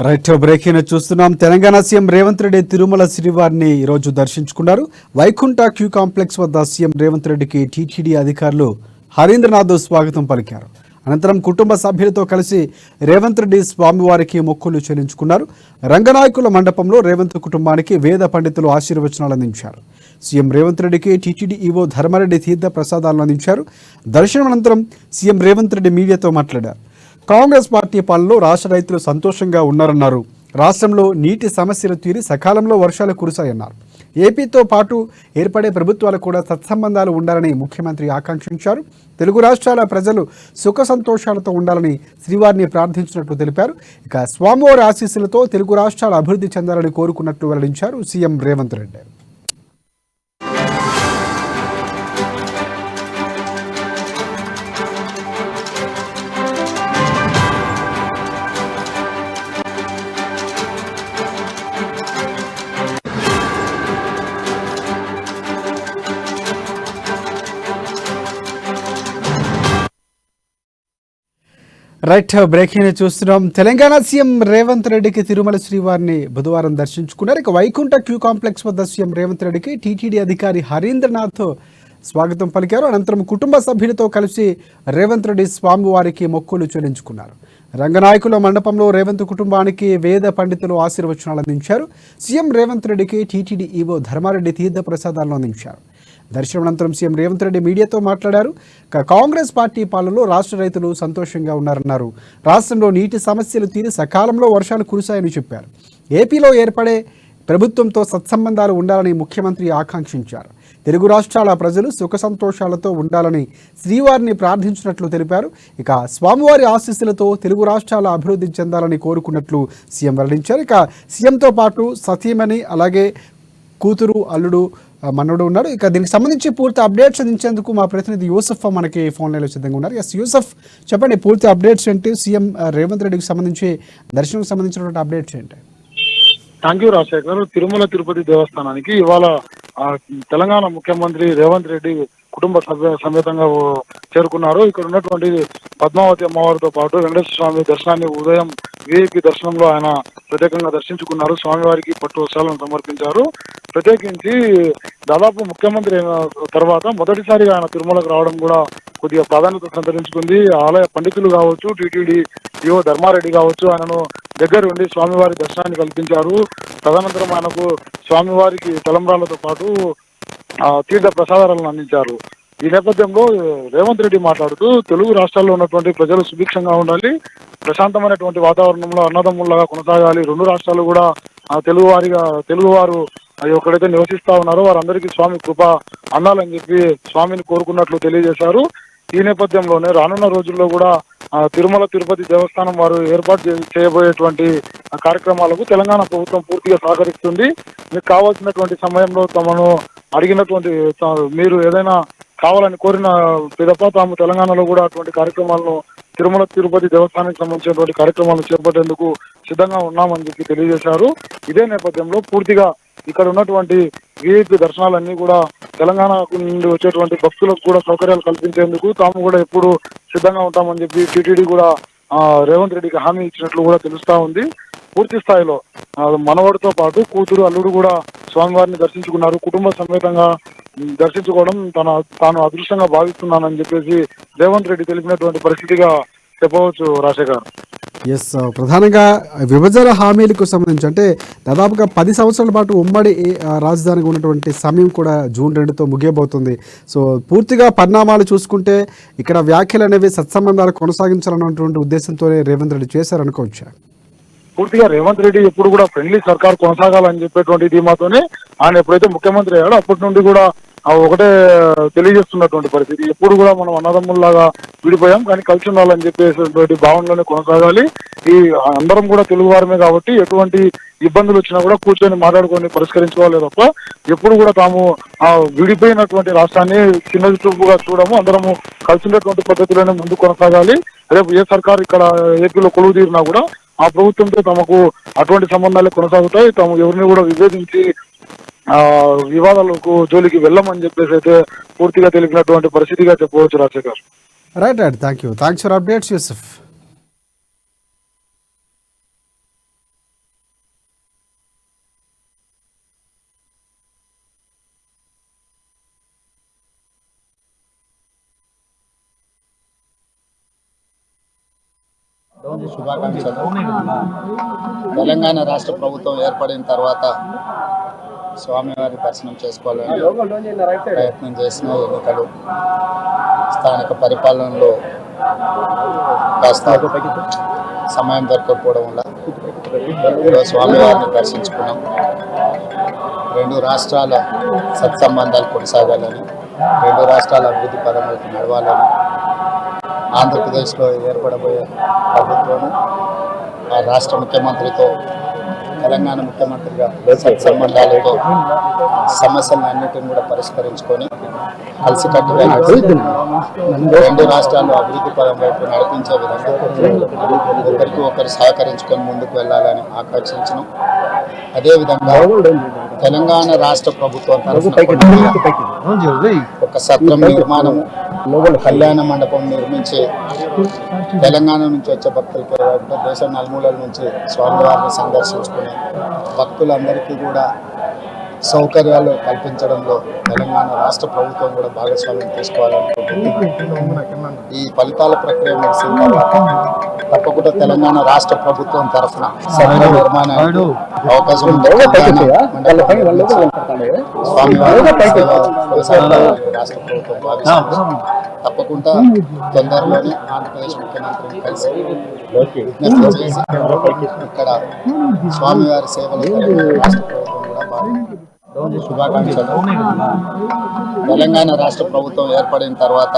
Right breaking చూస్తున్నాం. Telangana CM Revanth Reddy Tirumala శ్రీవారిని ఈరోజు దర్శించుకున్నారు. వైకుంఠ క్యూ కాంప్లెక్స్ వద్ద సీఎం రేవంత్ రెడ్డికి టీటీడీ అధికారులు హరీంద్రనాథ్ స్వాగతం పలికారు. అనంతరం కుటుంబ సభ్యులతో కలిసి రేవంత్ రెడ్డి స్వామివారికి మొక్కులు చెల్లించుకున్నారు. రంగనాయకుల మండపంలో రేవంత్ కుటుంబానికి వేద పండితులు ఆశీర్వచనాలు అందించారు. సీఎం రేవంత్ రెడ్డికి టీటీడీ ఈవో ధర్మారెడ్డి తీర్థ ప్రసాదాలను అందించారు. దర్శనం అనంతరం సీఎం రేవంత్ రెడ్డి మీడియాతో మాట్లాడారు. కాంగ్రెస్ పార్టీ పాలనలో రాష్ట్ర రైతులు సంతోషంగా ఉన్నారన్నారు. రాష్ట్రంలో నీటి సమస్యలు తీరి సకాలంలో వర్షాలు కురిశాయన్నారు. ఏపీతో పాటు ఏర్పడే ప్రభుత్వాలు కూడా సత్సంబంధాలు ఉండాలని ముఖ్యమంత్రి ఆకాంక్షించారు. తెలుగు రాష్ట్రాల ప్రజలు సుఖ సంతోషాలతో ఉండాలని శ్రీవారిని ప్రార్థించినట్లు తెలిపారు. ఇక స్వామివారి ఆశీస్సులతో తెలుగు రాష్ట్రాలు అభివృద్ధి చెందాలని కోరుకున్నట్లు వెల్లడించారు CM Revanth Reddy. Right breaking చూస్తున్నాం. తెలంగాణ సీఎం రేవంత్ రెడ్డికి తిరుమల శ్రీవారిని బుధవారం దర్శించుకున్నారు. ఇక వైకుంఠ క్యూ కాంప్లెక్స్ వద్ద సీఎం రేవంత్ రెడ్డికి టీటీడీ అధికారి హరీంద్రనాథ్ స్వాగతం పలికారు. అనంతరం కుటుంబ సభ్యులతో కలిసి రేవంత్ రెడ్డి స్వామివారికి మొక్కులు చెల్లించుకున్నారు. రంగనాయకుల మండపంలో రేవంత్ కుటుంబానికి వేద పండితులు ఆశీర్వచనాలు అందించారు. సీఎం రేవంత్ రెడ్డికి టీటీడీ ఈవో ధర్మారెడ్డి తీర్థ ప్రసాదాలను అందించారు. దర్శనం అనంతరం సీఎం రేవంత్ రెడ్డి మీడియాతో మాట్లాడారు. కాంగ్రెస్ పార్టీ పాలనలో రాష్ట్ర రైతులు సంతోషంగా ఉన్నారన్నారు. రాష్ట్రంలో నీటి సమస్యలు తీరి సకాలంలో వర్షాలు కురిశాయని చెప్పారు. ఏపీలో ఏర్పడే ప్రభుత్వంతో సత్సంబంధాలు ఉండాలని ముఖ్యమంత్రి ఆకాంక్షించారు. తెలుగు రాష్ట్రాల ప్రజలు సుఖ సంతోషాలతో ఉండాలని శ్రీవారిని ప్రార్థించినట్లు తెలిపారు. ఇక స్వామివారి ఆశీస్సులతో తెలుగు రాష్ట్రాల అభివృద్ధి చెందాలని కోరుకున్నట్లు సీఎం వెల్లడించారు. ఇక సీఎంతో పాటు సతీమణి, అలాగే కూతురు, అల్లుడు, మనోడు ఉన్నారు. ఇక దీనికి సంబంధించి పూర్తి అప్డేట్స్ అందించేందుకు మా ప్రతినిధి యూసఫ్ మనకి ఫోన్ లైన్లో సిద్ధంగా ఉన్నారు. ఎస్ యూసఫ్, చెప్పండి పూర్తి అప్డేట్స్ ఏంటి? సీఎం రేవంత్ రెడ్డికి సంబంధించి దర్శనం సంబంధించినటువంటి అప్డేట్స్ ఏంటి? Thank you Rajasekhar. తిరుమల తిరుపతి దేవస్థానానికి ఇవాళ తెలంగాణ ముఖ్యమంత్రి రేవంత్ రెడ్డి కుటుంబ సమేతంగా చేరుకున్నారు. ఇక్కడ ఉన్నటువంటి పద్మావతి అమ్మవారితో పాటు వెంకటేశ్వర స్వామి దర్శనాన్ని ఉదయం విఐపి దర్శనంలో ఆయన ప్రత్యేకంగా దర్శించుకున్నారు. స్వామివారికి పట్టు వస్త్రాలను సమర్పించారు. ప్రత్యేకించి దాదాపు ముఖ్యమంత్రి అయిన తర్వాత మొదటిసారిగా ఆయన తిరుమలకు రావడం కూడా కొద్దిగా ప్రాధాన్యత సంతరించుకుంది. ఆలయ పండితులు కావచ్చు, టీటీడీ ఈవో ధర్మారెడ్డి కావచ్చు, ఆయనను దగ్గర ఉండి స్వామివారి దర్శనాన్ని కల్పించారు. తదనంతరం ఆయనకు స్వామివారికి తలంబ్రాలతో పాటు తీర్థ ప్రసాదాలను అందించారు. ఈ నేపథ్యంలో రేవంత్ రెడ్డి మాట్లాడుతూ తెలుగు రాష్ట్రాల్లో ఉన్నటువంటి ప్రజలు సుభిక్షంగా ఉండాలి, ప్రశాంతమైనటువంటి వాతావరణంలో అన్నదమ్ముల్లాగా కొనసాగాలి, రెండు రాష్ట్రాలు కూడా తెలుగువారు ఎక్కడైతే నివసిస్తా ఉన్నారో వారందరికీ స్వామి కృప అందాలని చెప్పి స్వామిని కోరుకున్నట్లు తెలియజేశారు. ఈ నేపథ్యంలోనే రానున్న రోజుల్లో కూడా తిరుమల తిరుపతి దేవస్థానం వారు ఏర్పాటు చేయబోయేటువంటి కార్యక్రమాలకు తెలంగాణ ప్రభుత్వం పూర్తిగా సహకరిస్తుంది. మీకు కావాల్సినటువంటి సమయంలో తమను అడిగినటువంటి మీరు ఏదైనా కావాలని కోరిన పిదప తాము తెలంగాణలో కూడా అటువంటి కార్యక్రమాలను తిరుమల తిరుపతి దేవస్థానానికి సంబంధించినటువంటి కార్యక్రమాలను చేపట్టేందుకు సిద్ధంగా ఉన్నామని చెప్పి తెలియజేశారు. ఇదే నేపథ్యంలో పూర్తిగా ఇక్కడ ఉన్నటువంటి విఐపి దర్శనాలన్నీ కూడా తెలంగాణ నుండి వచ్చేటువంటి భక్తులకు కూడా సౌకర్యాలు కల్పించేందుకు తాము కూడా ఎప్పుడు సిద్ధంగా ఉంటామని చెప్పి టీటీడీ కూడా రేవంత్ రెడ్డికి హామీ ఇచ్చినట్లు కూడా తెలుస్తా ఉంది. పూర్తి స్థాయిలో మనవడితో పాటు కూతురు, అల్లుడు కూడా స్వామివారిని దర్శించుకున్నారు. కుటుంబ సమేతంగా దర్శించుకోవడం తాను అదృష్టంగా భావిస్తున్నానని చెప్పేసి రేవంత్ రెడ్డి తెలిపినటువంటి పరిస్థితిగా చెప్పవచ్చు రాజశేఖర్. ఎస్, ప్రధానంగా విభజన హామీలకు సంబంధించి అంటే దాదాపుగా 10 సంవత్సరాల పాటు ఉమ్మడి రాజధానిగా ఉన్నటువంటి సమయం కూడా జూన్ 2తో ముగియబోతుంది. సో పూర్తిగా పరిణామాలు చూసుకుంటే ఇక్కడ వ్యాఖ్యలు అనేవి సత్సంబంధాలు కొనసాగించాలన్నటువంటి ఉద్దేశంతోనే రేవంత్ రెడ్డి చేశారనుకోవచ్చా? పూర్తిగా రేవంత్ రెడ్డి ఎప్పుడు కూడా ఫ్రెండ్లీ సర్కార్ కొనసాగాలని చెప్పేటువంటి ధీమాతోనే ఆయన ఎప్పుడైతే ముఖ్యమంత్రి అయ్యాడో అప్పటి నుండి కూడా ఒకటే తెలియజేస్తున్నటువంటి పరిస్థితి. ఎప్పుడు కూడా మనం అన్నదమ్ముల్లాగా విడిపోయాం, కానీ కలిసి ఉండాలని చెప్పేటువంటి భావనలోనే కొనసాగాలి. ఈ అందరం కూడా తెలుగు వారమే కాబట్టి ఎటువంటి ఇబ్బందులు వచ్చినా కూడా కూర్చొని మాట్లాడుకొని పరిష్కరించుకోవాలి తప్ప ఎప్పుడు కూడా తాము విడిపోయినటువంటి రాష్ట్రాన్ని చిన్న చూపుగా చూడము, అందరము కలిసి ఉండేటువంటి పద్ధతిలోనే ముందు కొనసాగాలి. రేపు ఏ సర్కార్ ఇక్కడ ఏపీలో కొలువు తీరినా కూడా ఆ ప్రభుత్వంతో తమకు అటువంటి సంబంధాలే కొనసాగుతాయి. తాము ఎవరిని కూడా విభేదించి వివాదాలకు జోలికి వెళ్ళమని చెప్పేసి అయితే పూర్తిగా తెలిపినటువంటి పరిస్థితిగా చెప్పవచ్చు Rajasekhar. Right, thank you. Thanks for updates Yusuf. శుభాకాంక్షలు. తెలంగాణ రాష్ట్ర ప్రభుత్వం ఏర్పడిన తర్వాత స్వామివారి దర్శనం చేసుకోవాలని ప్రయత్నం చేసిన ఎన్నికలు స్థానిక పరిపాలనలో కాస్త సమయం దొరకకపోవడం వల్ల ఈరోజు స్వామివారిని దర్శించుకున్నాం. రెండు రాష్ట్రాల సత్సంబంధాలు కొనసాగాలని, రెండు రాష్ట్రాల అభివృద్ధి పదంలోకి నడవాలని, ఆంధ్రప్రదేశ్లో ఏర్పడబోయే ప్రభుత్వం ఆ రాష్ట్ర ముఖ్యమంత్రితో తెలంగాణ ముఖ్యమంత్రిగా సత్సంబంధాలతో సమస్యలను అన్నిటిని కూడా పరిష్కరించుకొని కలిసికట్టుగా రెండు రాష్ట్రాల్లో అభివృద్ధి పదం వైపు నడిపించే విధంగా ఒకరికి ఒకరు సహకరించుకొని ముందుకు వెళ్ళాలని ఆకాంక్షించడం. అదేవిధంగా తెలంగాణ రాష్ట్ర ప్రభుత్వం ఒక సత్రం నిర్మాణము, కళ్యాణ మండపం నిర్మించి తెలంగాణ నుంచి వచ్చే భక్తులకి దేశం నలుమూలల నుంచి స్వామివారిని సందర్శించుకుని భక్తులందరికీ కూడా సౌకర్యాలు కల్పించడంలో తెలంగాణ రాష్ట్ర ప్రభుత్వం కూడా భాగస్వామ్యం తీసుకోవాలనుకుంటుంది. ఈ ఫలితాల ప్రక్రియ ముగిసిన తర్వాత తప్పకుండా తెలంగాణ రాష్ట్ర ప్రభుత్వం తరఫున సరైన నిర్మాణానికి అవకాశం ఉంది. స్వామివారి రాష్ట్ర ప్రభుత్వం భావిస్తుంది. తప్పకుండా తొందరలోనే ఆంధ్రప్రదేశ్ ముఖ్యమంత్రిని కలిసి విజ్ఞప్తి చేసి ఇక్కడ స్వామివారి సేవలు రాష్ట్ర ప్రభుత్వం కూడా భావిస్తుంది. శుభాకాంక్షలు. తెలంగాణ రాష్ట్ర ప్రభుత్వం ఏర్పడిన తర్వాత